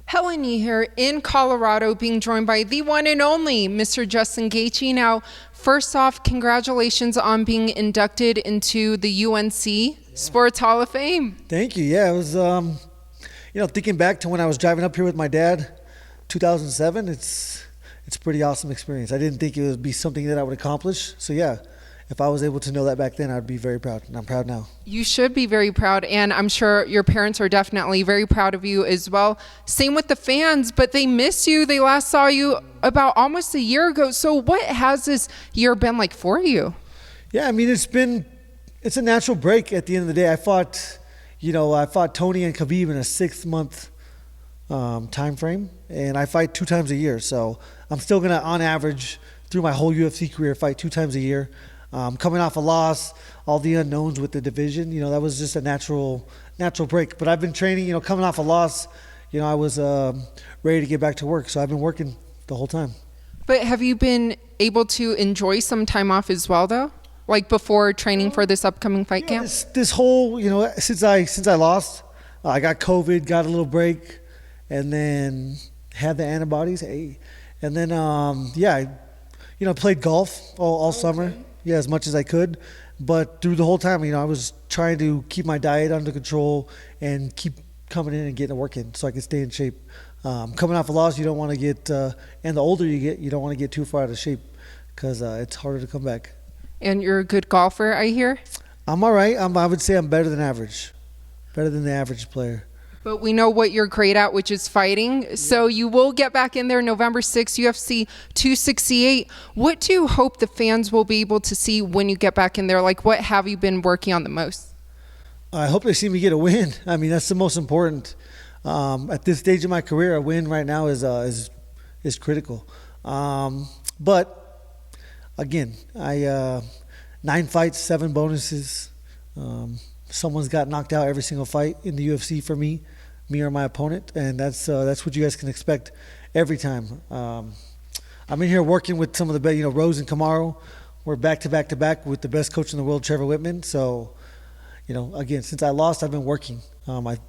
Helen Yee here in Colorado, being joined by the one and only Mr. Justin Gaethje. Now, first off, congratulations on being inducted into the UNC Sports Hall of Fame. Thank you. Yeah, it was, thinking back to when I was driving up here with my dad, 2007, it's a pretty awesome experience. I didn't think it would be something that I would accomplish. So, yeah, if I was able to know that back then, I'd be very proud, and I'm proud now. You should be very proud, and I'm sure your parents are definitely very proud of you as well. Same with the fans, but they miss you. They last saw you about almost a year ago. So what has this year been like for you? Yeah, I mean, it's a natural break at the end of the day. I fought Tony and Khabib in a 6-month time frame, and I fight 2 times a year. So I'm still going to, on average, through my whole UFC career, fight 2 times a year. Coming off a loss, all the unknowns with the division, that was just a natural break. But I've been training, coming off a loss, I was ready to get back to work. So I've been working the whole time. But have you been able to enjoy some time off as well, though? Like before training for this upcoming fight camp? This whole, since I lost, I got COVID, got a little break, and then had the antibodies. And then, I played golf all summer. Yeah, as much as I could. But through the whole time, I was trying to keep my diet under control and keep coming in and getting work in so I could stay in shape. Coming off a loss, you don't want to get, and the older you get, you don't want to get too far out of shape because it's harder to come back. And you're a good golfer, I hear? I'm all right. I would say I'm better than average. Better than the average player. But we know what you're great at, which is fighting. Yeah. So you will get back in there November 6th, UFC 268. What do you hope the fans will be able to see when you get back in there? Like, what have you been working on the most? I hope they see me get a win. I mean, that's the most important. At this stage of my career, a win right now is critical. But again, 9 fights, 7 bonuses. Someone's got knocked out every single fight in the UFC for me or my opponent, and that's what you guys can expect every time. I'm in here working with some of the best, Rose and Kamaru. We're back to back with the best coach in the world, Trevor Whitman. So, again, since I lost, I've been working. I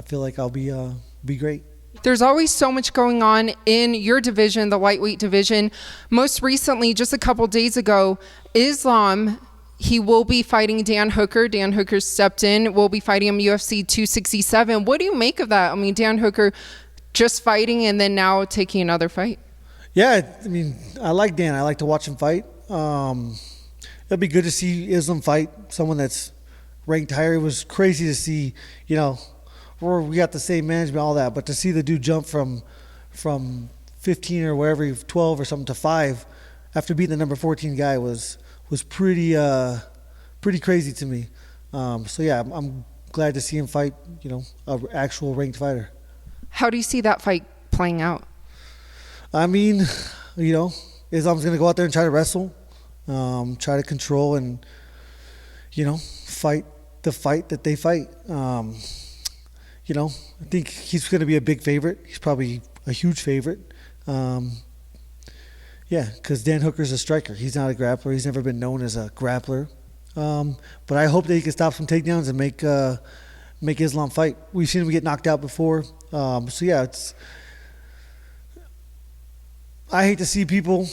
feel like I'll be great. There's always so much going on in your division, the lightweight division. Most recently, just a couple days ago, Islam. He will be fighting Dan Hooker. Dan Hooker stepped in, will be fighting him UFC 267. What do you make of that? I mean, Dan Hooker just fighting and then now taking another fight. Yeah, I mean, I like Dan. I like to watch him fight. It'd be good to see Islam fight someone that's ranked higher. It was crazy to see, we got the same management, all that, but to see the dude jump from 15 or wherever, 12 or something to 5 after beating the number 14 guy was pretty crazy to me. So yeah, I'm glad to see him fight, an actual ranked fighter. How do you see that fight playing out? I mean, Islam's going to go out there and try to wrestle, try to control and, fight the fight that they fight. I think he's going to be a big favorite. He's probably a huge favorite. Yeah, because Dan Hooker's a striker. He's not a grappler. He's never been known as a grappler. But I hope that he can stop some takedowns and make Islam fight. We've seen him get knocked out before. So yeah, I hate to see people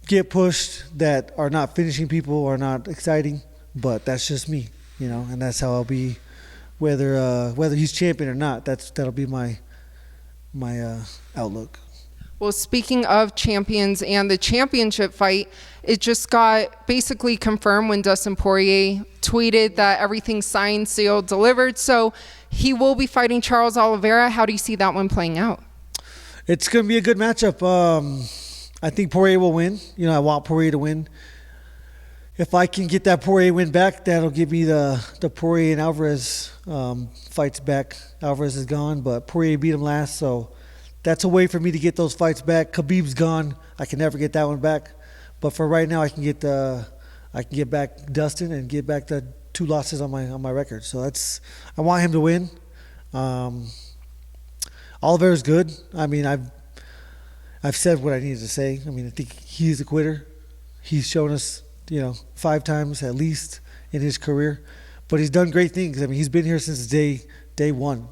get pushed that are not finishing people or not exciting, but that's just me, and that's how I'll be, whether he's champion or not. That'll be my outlook. Well, speaking of champions and the championship fight, it just got basically confirmed when Dustin Poirier tweeted that everything's signed, sealed, delivered. So he will be fighting Charles Oliveira. How do you see that one playing out? It's going to be a good matchup. I think Poirier will win. I want Poirier to win. If I can get that Poirier win back, that'll give me the Poirier and Alvarez fights back. Alvarez is gone, but Poirier beat him last, so that's a way for me to get those fights back. Khabib's gone. I can never get that one back. But for right now, I can get back Dustin and get back the 2 losses on my record. So I want him to win. Oliveira's good. I mean, I've said what I needed to say. I mean, I think he's a quitter. He's shown us, 5 times at least in his career. But he's done great things. I mean, he's been here since day one.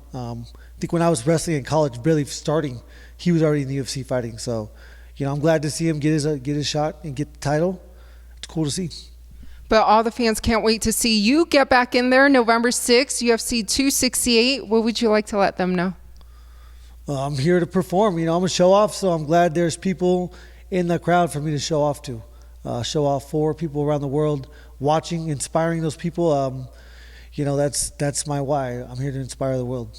I think when I was wrestling in college, barely starting, he was already in the UFC fighting. So, I'm glad to see him get his shot and get the title. It's cool to see. But all the fans can't wait to see you get back in there November 6th, UFC 268. What would you like to let them know? I'm here to perform. I'm a show off, so I'm glad there's people in the crowd for me to show off to. Show off for people around the world watching, inspiring those people. That's my why. I'm here to inspire the world.